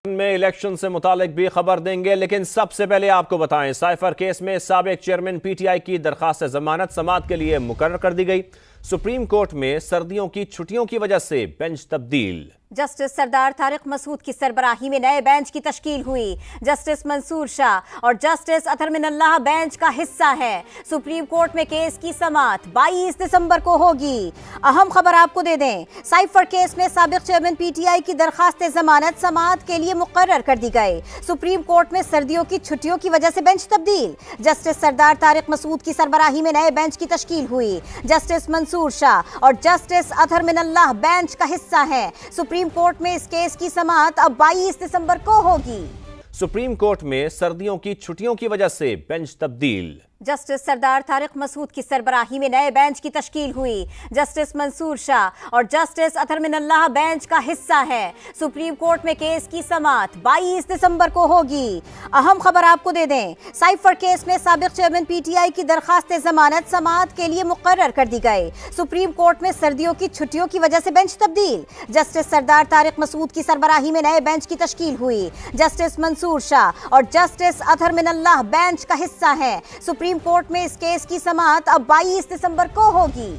में इलेक्शन से मुतालिक भी खबर देंगे, लेकिन सबसे पहले आपको बताएं साइफर केस में साबिक चेयरमैन पीटीआई की दरखास्त जमानत समाअत के लिए मुकर्रर कर दी गई। सुप्रीम कोर्ट में सर्दियों की छुट्टियों की वजह से बेंच तब्दील। जस्टिस सरदार तारिक मसूद की सरबराही में नए बेंच की तश्कील हुई। जस्टिस मंसूर शाह और जस्टिस अतहर मिनल्लाह बेंच का हिस्सा है। सुप्रीम कोर्ट में केस की समाअत 22 दिसंबर को होगी। अहम खबर आपको दे दें, साइफर केस में साबिक चेयरमैन पीटीआई की दरखास्त जमानत समाअत के लिए मुकर्रर कर दी गई। सुप्रीम कोर्ट में सर्दियों की छुट्टियों की वजह से बेंच तब्दील। जस्टिस सरदार तारिक मसूद की सरबराही में नए बेंच की तश्कील हुई। जस्टिस मंसूर शाह और जस्टिस अतहर मिनल्लाह बेंच का हिस्सा है। सुप्रीम कोर्ट में इस केस की समाअत अब 22 दिसंबर को होगी। सुप्रीम कोर्ट में सर्दियों की छुट्टियों की वजह से बेंच तब्दील। जस्टिस सरदार तारिक मसूद की सरबराही में नए बेंच की तश्कील हुई। जस्टिस मंसूर शाह और जस्टिस अतहर मिनल्लाह बेंच का हिस्सा है। सुप्रीम कोर्ट में केस की समाअत 22 दिसंबर को होगी। अहम खबर आपको दे दें, साइफर केस में साबिक चेयरमैन पीटीआई की दरखास्त जमानत समाअत के लिए मुकर्रर कर दी गई। सुप्रीम कोर्ट में सर्दियों की छुट्टियों की वजह से बेंच तब्दील। जस्टिस सरदार तारिक मसूद की सरबराही में नए बेंच की तश्कील हुई। जस्टिस मंसूर शाह और जस्टिस अतहर मिनल्लाह बेंच का हिस्सा है। सुप्रीम कोर्ट में इस केस की समाअत अब 22 दिसंबर को होगी।